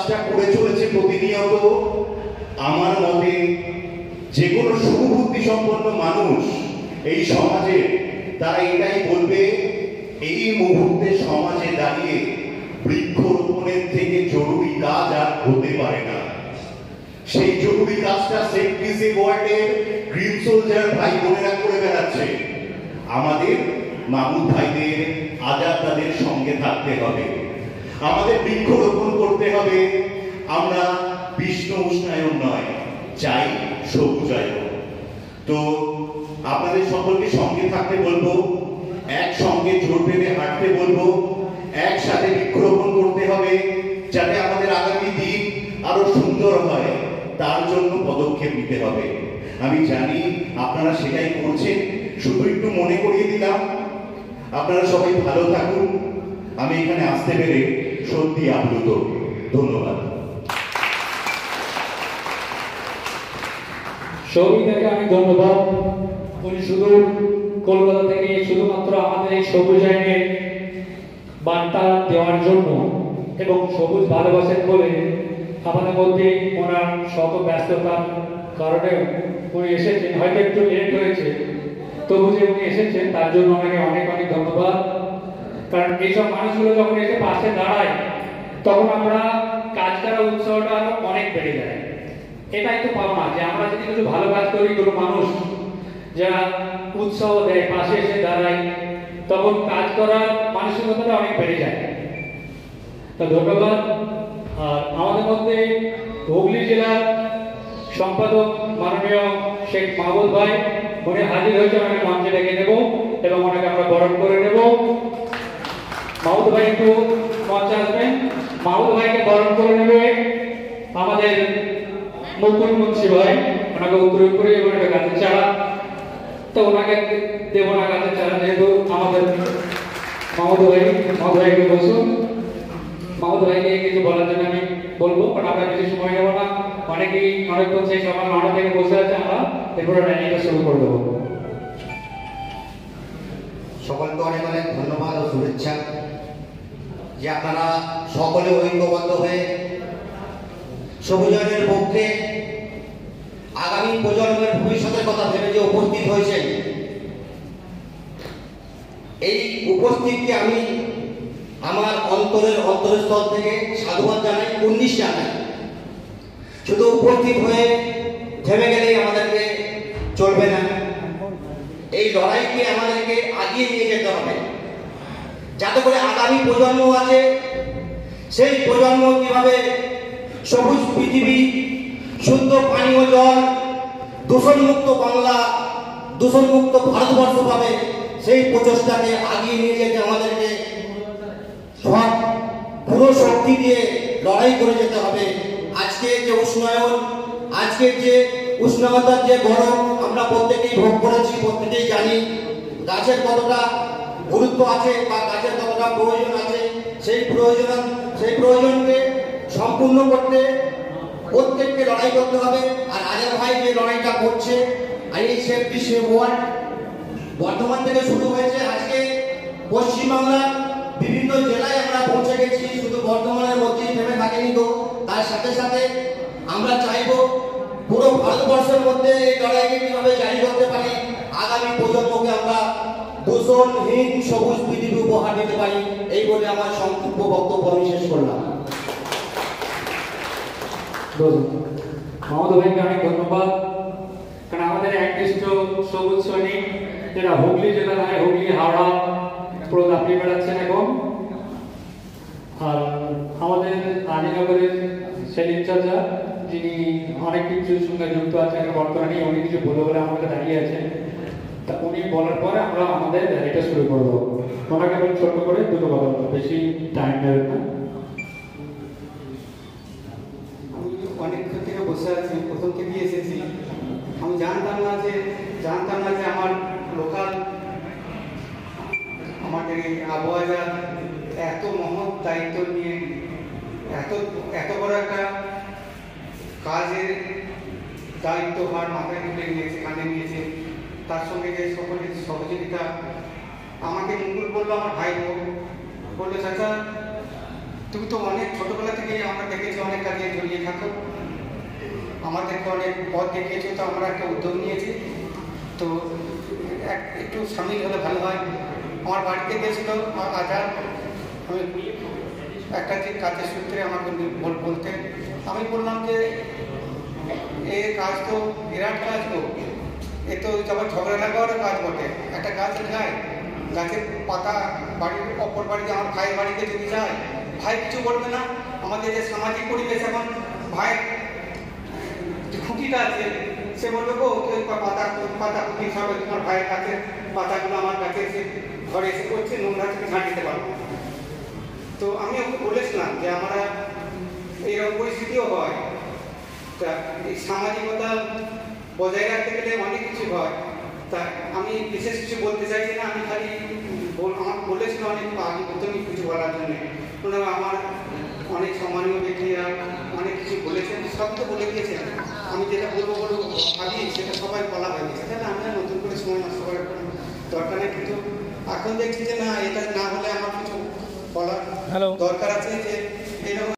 কাজটা করে চলেছে প্রতিনিয়ত, আমার মতে যে কোনো সুবুদ্ধি সম্পন্ন মানুষ এই সমাজে তারা এটাই বলবে, এই মুহূর্তে সমাজে দাঁড়িয়ে বৃক্ষরোপণের থেকে জরুরি কাজ আর হতে পারে না। সেই জরুরি কাজটা সেফ পিসি ওয়ার্ল্ডের গ্রিন সোলজার ভাই বোনেরা করে বেড়াচ্ছে। আমাদের মামুদ ভাইদের আজাদ তাদের সঙ্গে থাকতে হবে, আমাদের বৃক্ষরোপণ করতে হবে। আমরা বিষ্ণু উষ্ণায়ন নয়, চাই সবুজায়ন। তো আপনাদের সকলকে সঙ্গে থাকতে বলবো, একসঙ্গে জোট বেঁধে হাঁটতে বলবো, একসাথে বৃক্ষরোপণ করতে হবে, যাতে আমাদের আগামী দিন আরো সুন্দর হয়, তার জন্য পদক্ষেপ নিতে হবে। আমি জানি আপনারা সেটাই করছেন, শুধু একটু মনে করিয়ে দিলাম। আপনারা সবাই ভালো থাকুন। আমি এখানে আসতে পেরে সত্যি আপ্লুত। ধন্যবাদ। সৌমিতাকে অনেক ধন্যবাদ। উনি শুধু কলকাতা থেকে শুধুমাত্র আমাদের এই সবুজ আইনের বার্তা দেওয়ার জন্য এবং সবুজ ভালোবাসেন বলে আমাদের মধ্যে ওনার শত ব্যস্ততার কারণে উনি এসেছেন, হয়তো একটু লেট হয়েছে, তবু যে উনি এসেছেন তার জন্য ওনাকে অনেক অনেক ধন্যবাদ। কারণ এইসব মানুষগুলো যখন এসে পাশে দাঁড়ায় তখন আমরা কাজ করার উৎসাহটা আরো অনেক বেড়ে যায়। এটাই তো পাওনা যে আমরা যদি কিছু ভালো কাজ করি, কোনো মানুষ যারা উৎসাহ দেয়, পাশে এসে দাঁড়ায়, তখন কাজ করার মানসিকতাটা অনেক বেড়ে যায়। তো ধন্যবাদ। আর আমাদের মধ্যে হুগলি জেলার সম্পাদক মাননীয় শেখ মাহবুব ভাই উনি হাজির হয়েছে, ওনাকে মঞ্চে ডেকে নেব এবং ওনাকে আমরা বরণ করে নেব। মাহবুব ভাই একটু মঞ্চে আসবেন। মাহবুব ভাইকে বরণ করে নেবে আমাদের মুকুল মুন্সি ভাই, ওনাকে উত্তর করে এবং একটা গাছের চারা, তো ওনাকে দেব না গাছের চারা, যেহেতু আমাদের মাহমুদ ভাইকে বসুন। মাহমুদ ভাইকে কিছু বলার জন্য আমি বলবো, কারণ আমরা বেশি সময় নেব না, অনেকেই অনেকক্ষণ সেই সকাল 9টা থেকে বসে আছে, আমরা এরপরে র্যালিটা শুরু করে দেবো। সকলকে অনেক অনেক ধন্যবাদ ও শুভেচ্ছা যে আপনারা সকলে ঐক্যবদ্ধ হয়ে সবুজায়নের পক্ষে আগামী প্রজন্মের ভবিষ্যতের কথা ভেবে যে উপস্থিত হয়েছেন। এই উপস্থিতকে আমি আমার অন্তরস্থল থেকে সাধুবাদ জানাই, 19 জানাই। শুধু উপস্থিত হয়ে থেমে গেলেই আমাদেরকে চলবে না, এই লড়াইকে আমাদেরকে আগিয়ে নিয়ে যেতে হবে, যাতে করে আগামী প্রজন্ম আছে, সেই প্রজন্ম কিভাবে সবুজ পৃথিবী, শুদ্ধ পানীয় জল, দূষণমুক্ত বাংলা, দূষণমুক্ত ভারতবর্ষ পাবে, সেই প্রচেষ্টাকে আগিয়ে নিয়ে যেতে আমাদেরকে সব পুরো শক্তি দিয়ে লড়াই করে যেতে হবে। আজকে যে উষ্ণায়ন, আজকের যে উষ্ণতার যে গরম আমরা প্রত্যেকেই ভোগ করেছি, প্রত্যেকেই জানি গাছের কতটা গুরুত্ব আছে বা গাছের কতটা প্রয়োজন আছে। সেই প্রয়োজনকে সম্পূর্ণ করতে প্রত্যেককে লড়াই করতে হবে। আর আজাদ ভাই যে লড়াইটা করছে, এই সেফ পিসি ওয়ার্ল্ড বর্ধমান থেকে শুরু হয়েছে, আজকে পশ্চিমবাংলার বিভিন্ন জেলায় আমরা পৌঁছে গেছি, শুধু বর্ধমানের মধ্যেই থেমে থাকেনি তো, তার সাথে সাথে আমরা চাইব পুরো ভারতবর্ষের মধ্যে এই লড়াইকে কিভাবে জারি করতে পারি, আগামী প্রজন্মকে আমরা দূষণহীন সবুজ পৃথিবী উপহার দিতে পারি। এই বলে আমার সংক্ষিপ্ত বক্তব্য আমি শেষ করলাম। মাহমুদ ভাইকে অনেক ধন্যবাদ। কারণ আমাদের একনিষ্ঠ সবুজ সৈনিক যেটা হুগলি জেলা নয়, হুগলি হাওড়া পুরো দাপড়ি বেড়াচ্ছেন এখন। আর আমাদের আদিনগরের সেলিম চাচা, যিনি অনেক কিছুর সঙ্গে যুক্ত আছেন বর্তমানে, উনি কিছু বলে বলে আমাদের দাঁড়িয়ে আছেন। তা উনি বলার পরে আমরা আমাদের র্যালিটা শুরু করবো। ওনাকে আমি ছোট্ট করে দুটো কথা বলবো, বেশি টাইম নেবেন না। অনেকক্ষণ থেকে বসে আছি, প্রথম থেকেই এসেছি। আমি জানতাম না যে আমার লোকাল আমাদের এই আবহাওয়া এত মহৎ দায়িত্ব নিয়ে এত বড় একটা কাজের দায়িত্বভার মাথায় তুলে নিয়েছে, কাঁধে নিয়েছে। তার সঙ্গে যে সকলের সহযোগিতা, আমাকে মুকুল বললো, আমার ভাই বললো, চাচা তুমি তো অনেক ছোটবেলা থেকে আমরা দেখেছি অনেক কাজে জড়িয়ে থাকো, আমাদেরকে অনেক পথ দেখিয়েছো, তো আমরা একটা উদ্যোগ নিয়েছি। তো একটু সামিল হলে ভালো হয়। আমার বাড়িতে গেছিল আধার, আমি একটা যে কাজের সূত্রে আমাকে বলতে, আমি বললাম যে এই কাজ তো বিরাট কাজ গো, এ তো আবার ঝগড়া লাগাওয়ারও কাজ বটে। একটা গাছের গায়ে গাছের পাতা বাড়ির অপর বাড়িতে, আমার ভাইয়ের বাড়িতে যদি যায়, ভাই কিছু বলবে না। আমাদের যে সামাজিক পরিবেশ, এখন ভাইয়ের যে খুঁটিটা আছে, সে বলবে গো পাতা পাতা খুঁটি খাবে, তোমার ভাইয়ের কাছে পাতাগুলো আমার কাছে এসে ঘরে এসে করছে, নোংরা থেকে ঝাঁট দিতে পারবো। তো আমি ওকে বলেছিলাম যে আমরা এইরকম পরিস্থিতিও হয়, তা এই সামাজিকতা বজায় রাখতে গেলে অনেক কিছু হয়। তা আমি বিশেষ কিছু বলতে চাইছি না, আমি খালি আমার বলেছিল অনেক আগে প্রথমেই কিছু বলার জন্য। আমার অনেক সম্মানীয় ব্যক্তিরা অনেক কিছু বলেছেন, সব তো বলে দিয়েছেন। আমি যেটা বলবো ভাবি সেটা সবাই বলা হয়ে গেছে, তাহলে আমরা নতুন করে সময় নষ্ট করার কোনো দরকার নেই। কিন্তু এখন দেখছি যে না, এটা না হলে আমার কিছু বলার দরকার আছে, যে